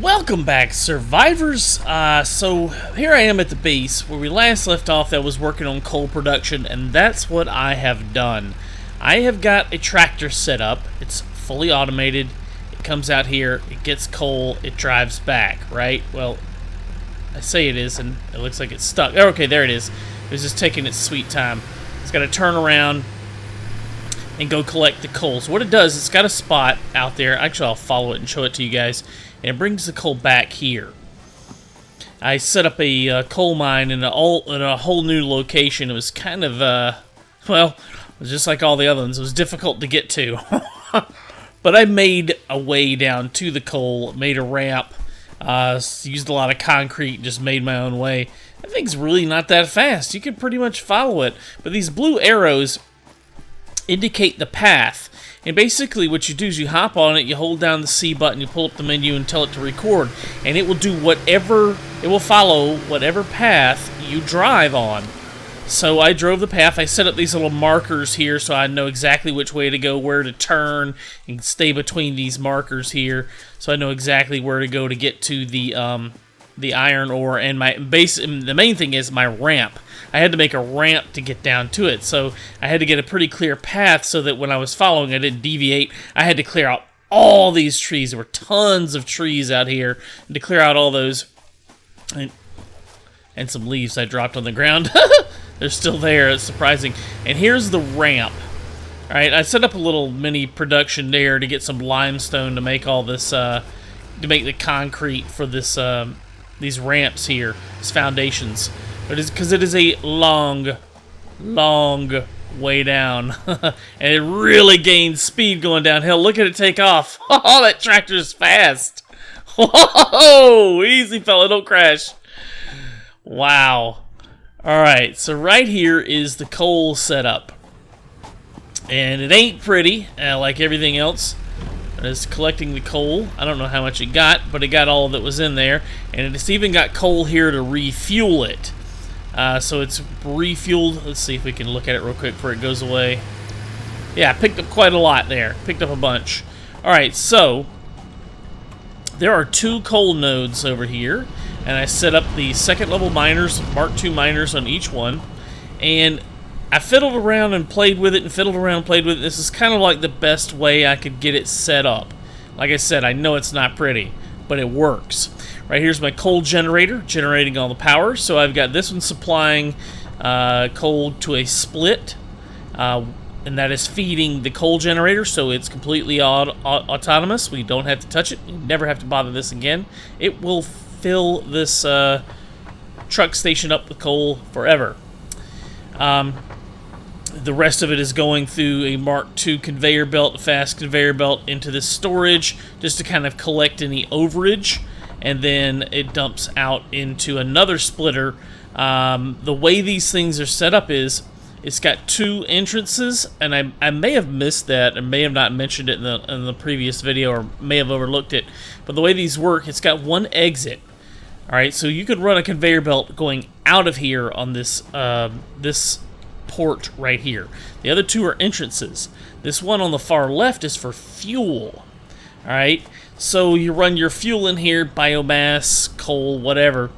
Welcome back, survivors. So here I am at the base where we last left off. That was working on coal production, and that's what I have done. I have got a tractor set up. It's fully automated. It comes out here, it gets coal, it drives back, right? Well, I say it is, and it looks like it's stuck. Oh, okay, there it is. It was just taking its sweet time. It's got to turn around and go collect the coal. So what it does, it's got a spot out there. Actually, I'll follow it and show it to you guys. And it brings the coal back here. I set up a coal mine in a whole new location. It was kind of, well, it was just like all the other ones. It was difficult to get to. But I made a way down to the coal, made a ramp, used a lot of concrete, just made my own way. That thing's really not that fast. You can pretty much follow it. But these blue arrows indicate the path. And basically what you do is you hop on it, you hold down the C button, you pull up the menu and tell it to record, and it will do whatever, it will follow whatever path you drive on. So I drove the path. I set up these little markers here so I know exactly which way to go, where to turn, and stay between these markers here so I know exactly where to go to get to the iron ore. And the main thing is my ramp. I had to make a ramp to get down to it, so I had to get a pretty clear path so that when I was following I didn't deviate. I had to clear out all these trees. There were tons of trees out here, and to clear out all those, and some leaves I dropped on the ground. They're still there. It's surprising. And here's the ramp. Alright, I set up a little mini production there to get some limestone to make all this, to make the concrete for this, these ramps here, these foundations. But it's because it is a long way down. And it really gains speed going downhill. Look at it take off. Oh, that tractor's fast. Whoa, easy fella, don't crash. Wow. Alright, so right here is the coal setup. And it ain't pretty, like everything else. It's collecting the coal. I don't know how much it got, but it got all that was in there. And it's even got coal here to refuel it. So it's refueled. Let's see if we can look at it real quick before it goes away. Yeah, picked up quite a lot there. Picked up a bunch. Alright, so there are 2 coal nodes over here. And I set up the second level miners, Mark II miners on each one. And I fiddled around and played with it and fiddled around and played with it. This is kind of like the best way I could get it set up. Like I said, I know it's not pretty, but it works. Right here's my coal generator, generating all the power. So I've got this one supplying coal to a split, and that is feeding the coal generator, so it's completely autonomous. We don't have to touch it. You never have to bother this again. It will fill this truck station up with coal forever. The rest of it is going through a Mark II conveyor belt, a fast conveyor belt, into this storage just to kind of collect any overage, and then it dumps out into another splitter. The way these things are set up is it's got 2 entrances, and I may have missed that and may have not mentioned it in the previous video, or may have overlooked it, but the way these work, it's got 1 exit. Alright, so you could run a conveyor belt going out of here on this this port right here. The other 2 are entrances. This one on the far left is for fuel. Alright, so you run your fuel in here, biomass, coal, whatever.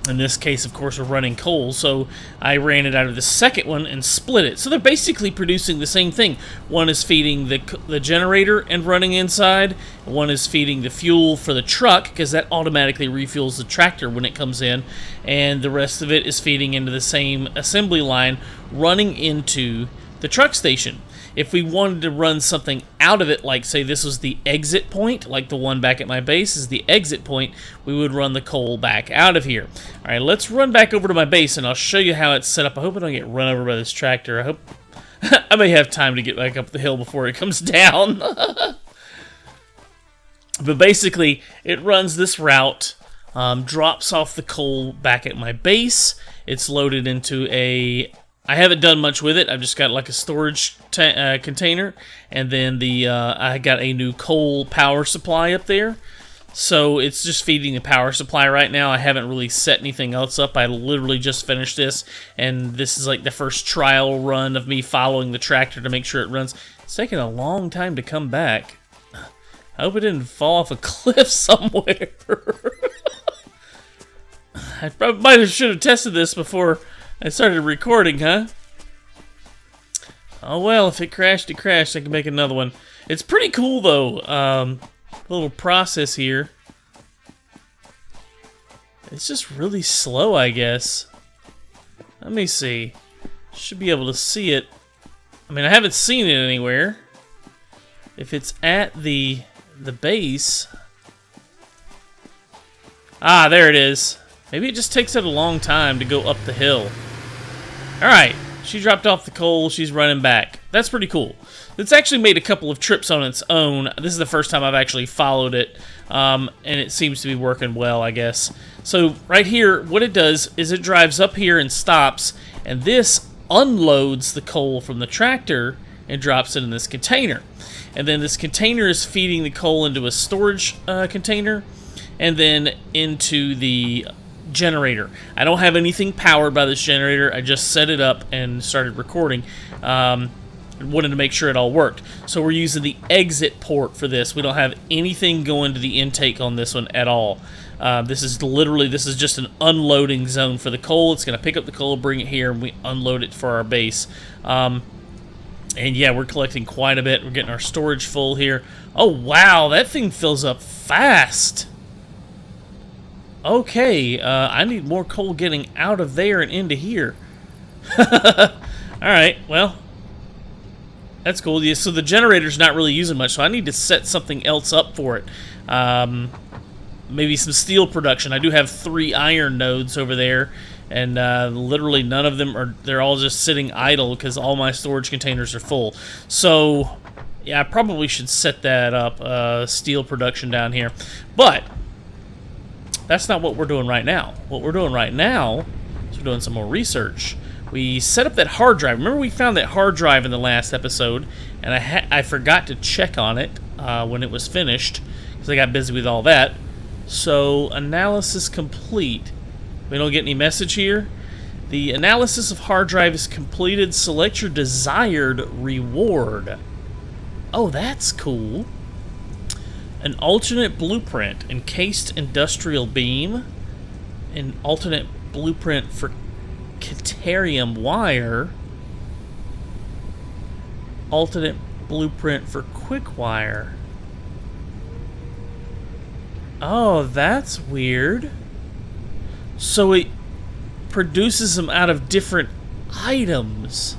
In this case, of course, we're running coal, so I ran it out of the second one and split it. So they're basically producing the same thing. One is feeding the generator and running inside. One is feeding the fuel for the truck, because that automatically refuels the tractor when it comes in. And the rest of it is feeding into the same assembly line, running into the truck station. If we wanted to run something out of it, like say this was the exit point, like the one back at my base is the exit point, we would run the coal back out of here. Alright, let's run back over to my base and I'll show you how it's set up. I hope I don't get run over by this tractor. I hope I may have time to get back up the hill before it comes down. But basically, it runs this route, drops off the coal back at my base. It's loaded into a... I haven't done much with it. I've just got like a storage container, and then I got a new coal power supply up there. So it's just feeding the power supply right now. I haven't really set anything else up. I literally just finished this, and this is like the first trial run of me following the tractor to make sure it runs. It's taking a long time to come back. I hope it didn't fall off a cliff somewhere. I probably should have tested this before I started recording, huh? Oh well, if it crashed, it crashed. I can make another one. It's pretty cool, though. Little process here. It's just really slow, I guess. Let me see. Should be able to see it. I mean, I haven't seen it anywhere. If it's at the base. Ah, there it is. Maybe it just takes it a long time to go up the hill. Alright, she dropped off the coal. She's running back. That's pretty cool. It's actually made a couple of trips on its own. This is the first time I've actually followed it, and it seems to be working well, I guess. So right here, what it does is it drives up here and stops, and this unloads the coal from the tractor and drops it in this container. And then this container is feeding the coal into a storage container, and then into the generator. I don't have anything powered by this generator. I just set it up and started recording. Wanted to make sure it all worked. So we're using the exit port for this. We don't have anything going to the intake on this one at all. This is just an unloading zone for the coal. It's going to pick up the coal, bring it here, and we unload it for our base. And yeah, we're collecting quite a bit. We're getting our storage full here. Oh wow, that thing fills up fast. Okay, I need more coal getting out of there and into here. Alright, well, that's cool. Yeah, so the generator's not really using much, so I need to set something else up for it. Maybe some steel production. I do have 3 iron nodes over there, and literally none of them they're all just sitting idle because all my storage containers are full. So, yeah, I probably should set that up, steel production down here. But that's not what we're doing right now. What we're doing right now is we're doing some more research. We set up that hard drive. Remember we found that hard drive in the last episode, and I forgot to check on it when it was finished because I got busy with all that. So, analysis complete. We don't get any message here. The analysis of hard drive is completed. Select your desired reward. Oh, that's cool. An alternate blueprint, encased industrial beam, an alternate blueprint for Caterium wire, alternate blueprint for quick wire. Oh, that's weird. So it produces them out of different items.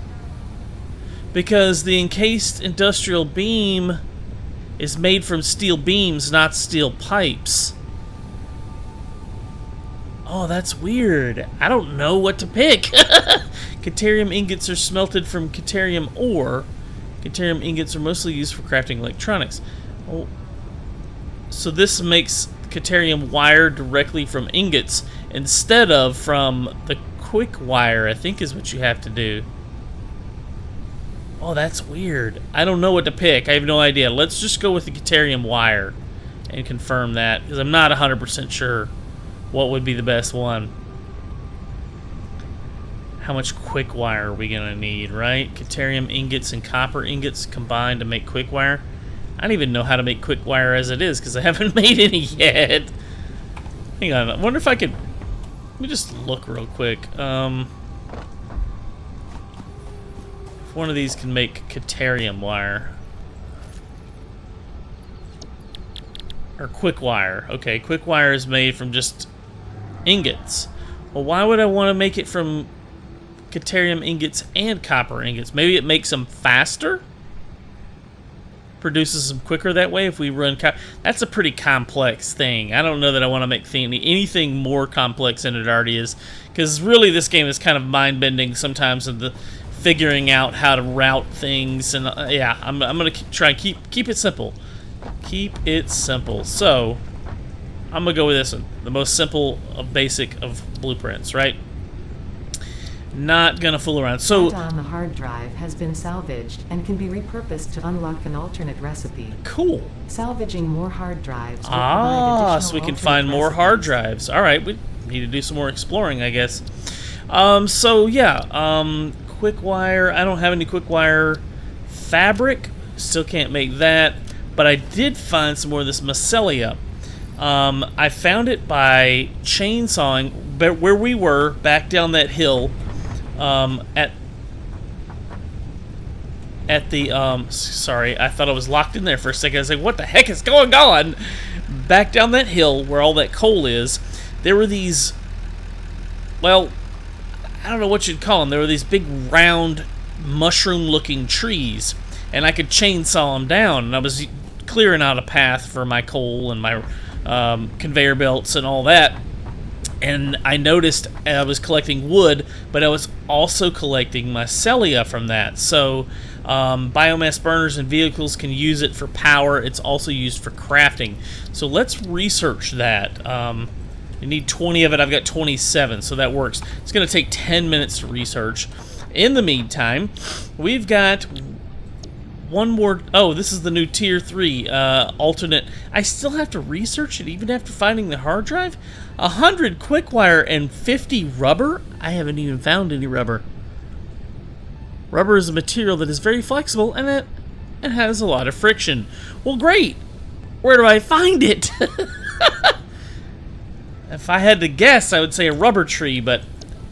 Because the encased industrial beam is made from steel beams, not steel pipes. Oh, that's weird. I don't know what to pick. Caterium ingots are smelted from Caterium ore. Caterium ingots are mostly used for crafting electronics. Oh, so this makes Caterium wire directly from ingots instead of from the quick wire, I think is what you have to do. Oh, that's weird. I don't know what to pick. I have no idea. Let's just go with the Caterium wire and confirm that, because I'm not 100% sure what would be the best one. How much quick wire are we going to need, right? Caterium ingots and copper ingots combined to make quick wire. I don't even know how to make quick wire as it is, because I haven't made any yet. Hang on. I wonder if I could... Let me just look real quick. One of these can make Caterium wire. Or quick wire. Okay, quick wire is made from just ingots. Well, why would I want to make it from Caterium ingots and copper ingots? Maybe it makes them faster? Produces them quicker that way if we run... That's a pretty complex thing. I don't know that I want to make anything more complex than it already is. Because really this game is kind of mind-bending sometimes in the... figuring out how to route things, and yeah, I'm gonna try and keep it simple. Keep it simple. So I'm gonna go with this one, the most simple, basic of blueprints, right? Not gonna fool around. So data on the hard drive has been salvaged and can be repurposed to unlock an alternate recipe. Cool. Salvaging more hard drives. So we can find more hard drives. All right, we need to do some more exploring, I guess. So yeah, quick wire. I don't have any quick wire fabric. Still can't make that. but I did find some more of this mycelia. I found it by chainsawing where we were back down that hill at the sorry, I thought I was locked in there for a second. I was like, what the heck is going on? Back down that hill where all that coal is, there were these, well, I don't know what you'd call them. There were these big round mushroom-looking trees, and I could chainsaw them down, and I was clearing out a path for my coal and my conveyor belts and all that. And I noticed I was collecting wood, but I was also collecting mycelia from that. So biomass burners and vehicles can use it for power. It's also used for crafting. So let's research that. You need 20 of it. I've got 27, so that works. It's going to take 10 minutes to research. In the meantime, we've got one more. Oh, this is the new Tier 3 alternate. I still have to research it even after finding the hard drive. 100 quick wire and 50 rubber? I haven't even found any rubber. Rubber is a material that is very flexible and it has a lot of friction. Well, great. Where do I find it? If I had to guess, I would say a rubber tree, but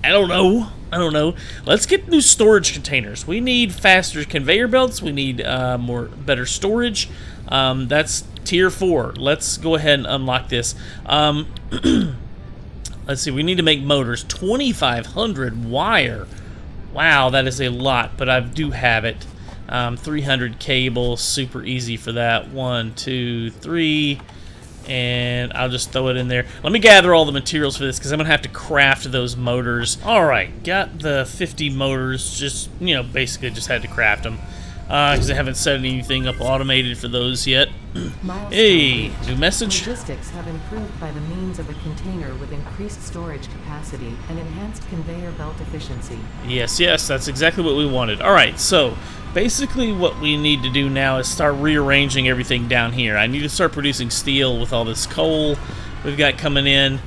I don't know. Let's get new storage containers. We need faster conveyor belts. We need better storage. That's Tier 4. Let's go ahead and unlock this. Let's see. We need to make motors. 2,500 wire. Wow, that is a lot, but I do have it. 300 cable. Super easy for that. 1, 2, 3. And I'll just throw it in there. Let me gather all the materials for this because I'm going to have to craft those motors. Alright, got the 50 motors. Just, basically just had to craft them. Because I haven't set anything up automated for those yet. Hey, new message. Logistics have improved by the means of a container with increased storage capacity and enhanced conveyor belt efficiency. Yes, that's exactly what we wanted. Alright, so basically what we need to do now is start rearranging everything down here. I need to start producing steel with all this coal we've got coming in,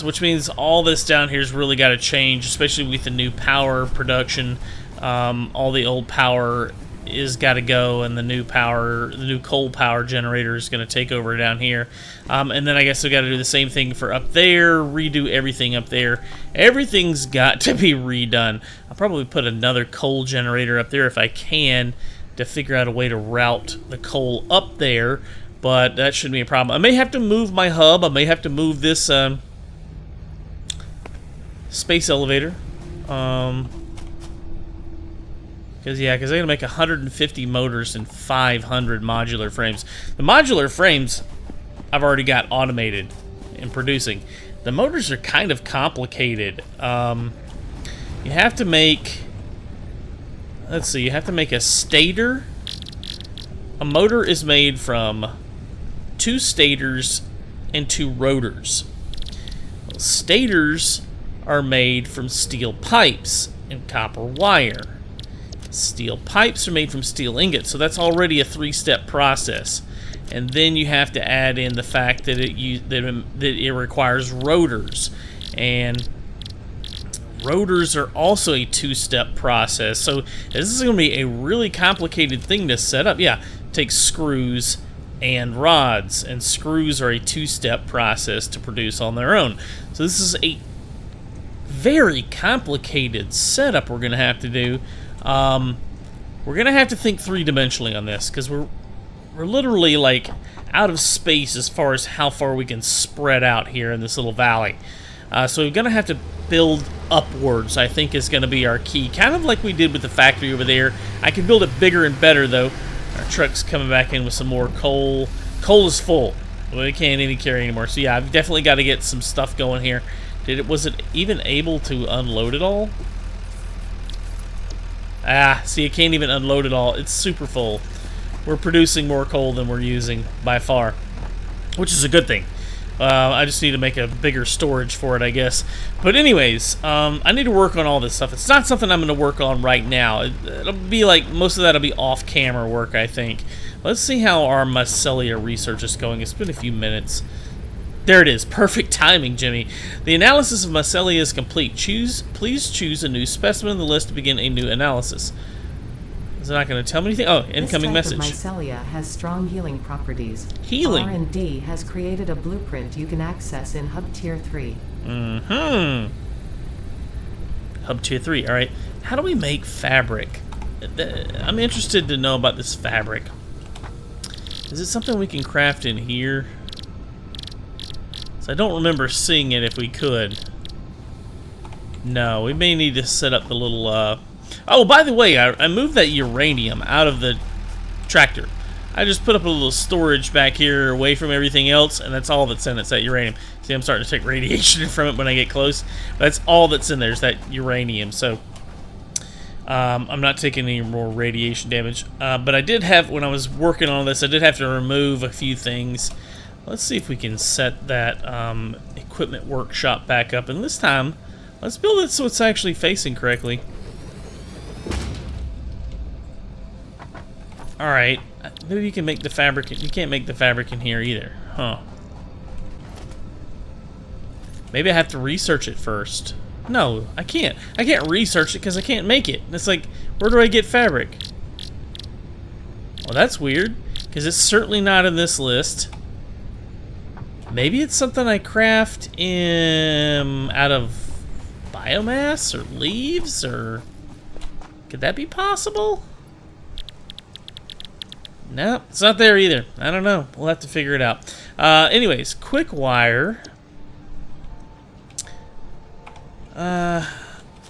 which means all this down here's really got to change, especially with the new power production. All the old power is got to go, and the new coal power generator is going to take over down here. And then I guess we got to do the same thing for up there, redo everything up there. Everything's got to be redone. I'll probably put another coal generator up there if I can to figure out a way to route the coal up there, but that shouldn't be a problem. I may have to move my hub. I may have to move this space elevator. Because I'm going to make 150 motors and 500 modular frames. The modular frames I've already got automated in producing. The motors are kind of complicated. You have to make... Let's see, you have to make a stator. A motor is made from 2 stators and 2 rotors. Well, stators are made from steel pipes and copper wire. Steel pipes are made from steel ingots, so that's already a 3-step process. And then you have to add in the fact that it requires rotors, and rotors are also a 2-step process. So this is going to be a really complicated thing to set up. Yeah, take screws and rods, and screws are a 2-step process to produce on their own. So this is a very complicated setup we're going to have to do. We're gonna have to think 3-dimensionally on this because we're literally like out of space as far as how far we can spread out here in this little valley. So we're gonna have to build upwards, I think, is gonna be our key, kind of like we did with the factory over there. I can build it bigger and better though. Our truck's coming back in with some more coal. Coal is full. We can't even carry anymore. So yeah, I've definitely got to get some stuff going here. Was it even able to unload it all? See, it can't even unload it all. It's super full. We're producing more coal than we're using by far, which is a good thing. I just need to make a bigger storage for it, I guess. But anyways, I need to work on all this stuff. It's not something I'm going to work on right now. It'll be like, most of that will be off-camera work, I think. Let's see how our mycelia research is going. It's been a few minutes. There it is. Perfect timing, Jimmy. The analysis of mycelia is complete. Please choose a new specimen in the list to begin a new analysis. Is Is it not going to tell me anything? Oh, incoming This type message. of mycelia has strong healing properties. Healing. R&D has created a blueprint you can access in Hub Tier 3. Mm-hmm. Hub Tier 3. All right. How do we make fabric? I'm interested to know about this fabric. Is it something we can craft in here? So I don't remember seeing it if we could. No, we may need to set up the little... Oh, by the way, I moved that uranium out of the tractor. I just put up a little storage back here away from everything else, and that's all that's in it. It's that uranium. See, I'm starting to take radiation from it when I get close. That's all that's in there is that uranium. So I'm not taking any more radiation damage. But I did have, when I was working on this, I did have to remove a few things. Let's see if we can set that equipment workshop back up. And this time, let's build it so it's actually facing correctly. Alright, maybe you can make the fabric. You can't make the fabric in here either, huh? Maybe I have to research it first. No, I can't. I can't research it because I can't make it. It's like, where do I get fabric? Well, that's weird, because it's certainly not in this list. Maybe it's something I craft out of biomass or leaves, or could that be possible? No, it's not there either. I don't know. We'll have to figure it out. Anyways, quick wire. I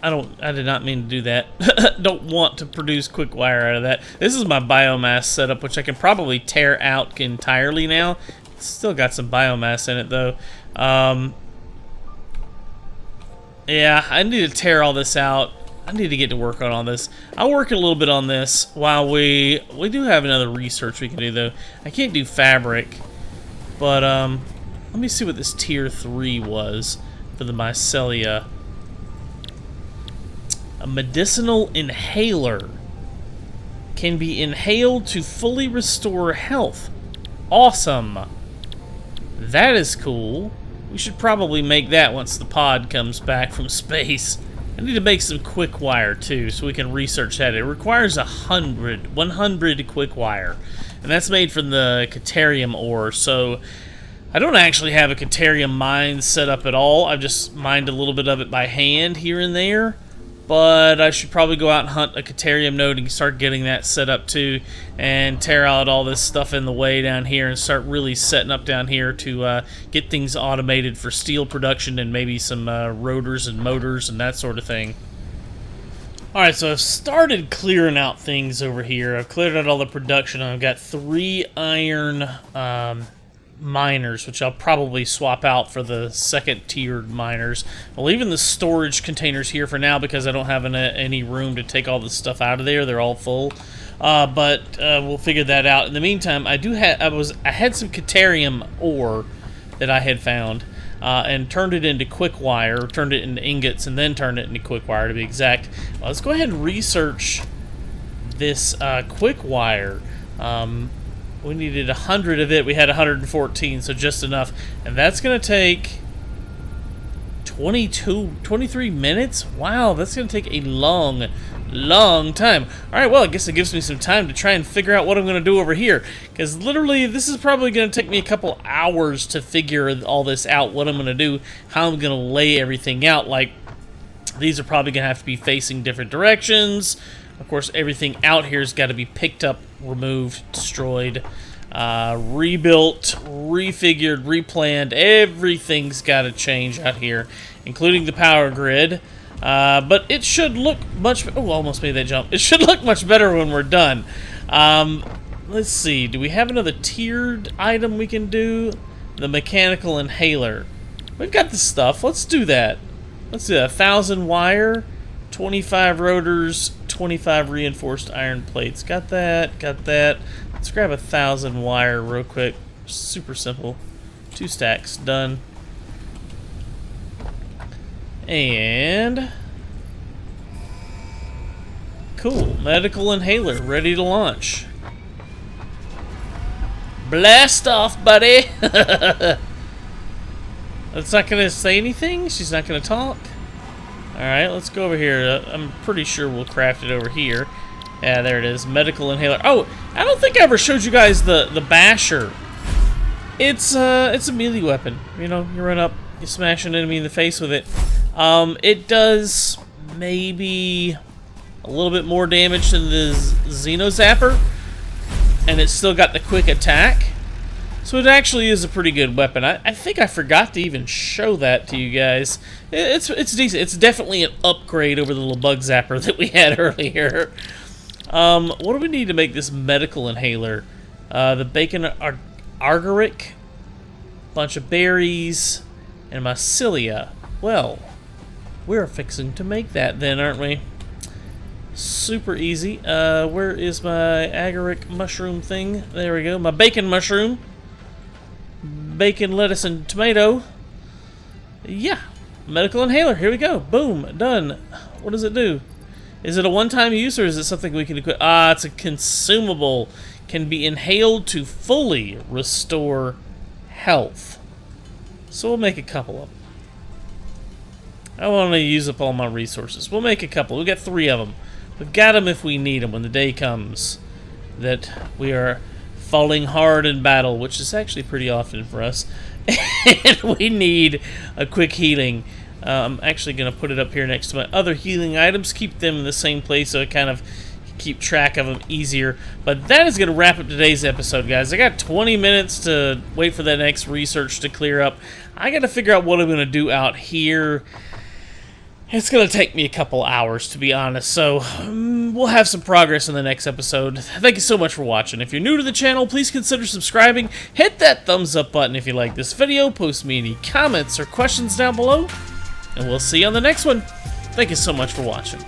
did not mean to do that. Don't want to produce quick wire out of that. This is my biomass setup, which I can probably tear out entirely now. It's still got some biomass in it though. Yeah, I need to tear all this out. I need to get to work on all this. I'll work a little bit on this while we do have another research we can do though. I can't do fabric, but let me see what this tier 3 was for the mycelia. A medicinal inhaler can be inhaled to fully restore health. Awesome. That is cool. We should probably make that once the pod comes back from space. I need to make some quick wire too, so we can research that. It requires 100 quick wire, and that's made from the Caterium ore. So I don't actually have a Caterium mine set up at all. I've just mined a little bit of it by hand here and there, but I should probably go out and hunt a Caterium node and start getting that set up too, and tear out all this stuff in the way down here and start really setting up down here to get things automated for steel production and maybe some rotors and motors and that sort of thing. Alright, so I've started clearing out things over here. I've cleared out all the production. I've got 3 iron miners, which I'll probably swap out for the second tiered miners. I'll leave in the storage containers here for now because I don't have any room to take all the stuff out of there. They're all full. But we'll figure that out. In the meantime, I had some Caterium ore that I had found and turned it into quick wire, turned it into ingots, and then turned it into quick wire to be exact. Well, let's go ahead and research this quick wire. We needed 100 of it. We had 114, so just enough. And that's going to take 23 minutes? Wow, that's going to take a long time. Alright, well, I guess it gives me some time to try and figure out what I'm going to do over here. Because literally, this is probably going to take me a couple hours to figure all this out, what I'm going to do, how I'm going to lay everything out. Like, these are probably going to have to be facing different directions. Of course, everything out here has got to be picked up, removed, destroyed, rebuilt, refigured, replanned. Everything's got to change out here, including the power grid. But it should look much... Oh, almost made that jump. It should look much better when we're done. Let's see. Do we have another tiered item we can do? The mechanical inhaler. We've got the stuff. Let's do that. Let's do 1,000 wire, 25 rotors, 25 reinforced iron plates. Got that, got that. Let's grab 1,000 wire real quick. Super simple. 2 stacks, done. And cool, medical inhaler ready to launch. Blast off, buddy. That's not gonna say anything. She's not gonna talk. Alright, let's go over here. I'm pretty sure we'll craft it over here. Yeah, there it is. Medical inhaler. Oh, I don't think I ever showed you guys the basher. It's a melee weapon. You know, you run up, you smash an enemy in the face with it. It does maybe a little bit more damage than the Xeno Zapper, and it's still got the quick attack. So it actually is a pretty good weapon. I think I forgot to even show that to you guys. It's decent. It's definitely an upgrade over the little bug zapper that we had earlier. What do we need to make this medical inhaler? The bacon agaric, bunch of berries, and mycelia. Well, we're fixing to make that then, aren't we? Super easy. Where is my agaric mushroom thing? There we go. My bacon mushroom. Bacon, lettuce, and tomato. Yeah. Medical inhaler. Here we go. Boom. Done. What does it do? Is it a one-time use, or is it something we can equip? Ah, it's a consumable. Can be inhaled to fully restore health. So we'll make a couple of them. I want to use up all my resources. We'll make a couple. We've got 3 of them. We've got them if we need them when the day comes that we are falling hard in battle, which is actually pretty often for us. And we need a quick healing. I'm actually going to put it up here next to my other healing items. Keep them in the same place so I kind of keep track of them easier. But that is going to wrap up today's episode, guys. I got 20 minutes to wait for that next research to clear up. I got to figure out what I'm going to do out here. It's going to take me a couple hours, to be honest, so we'll have some progress in the next episode. Thank you so much for watching. If you're new to the channel, please consider subscribing. Hit that thumbs up button if you like this video. Post me any comments or questions down below, and we'll see you on the next one. Thank you so much for watching.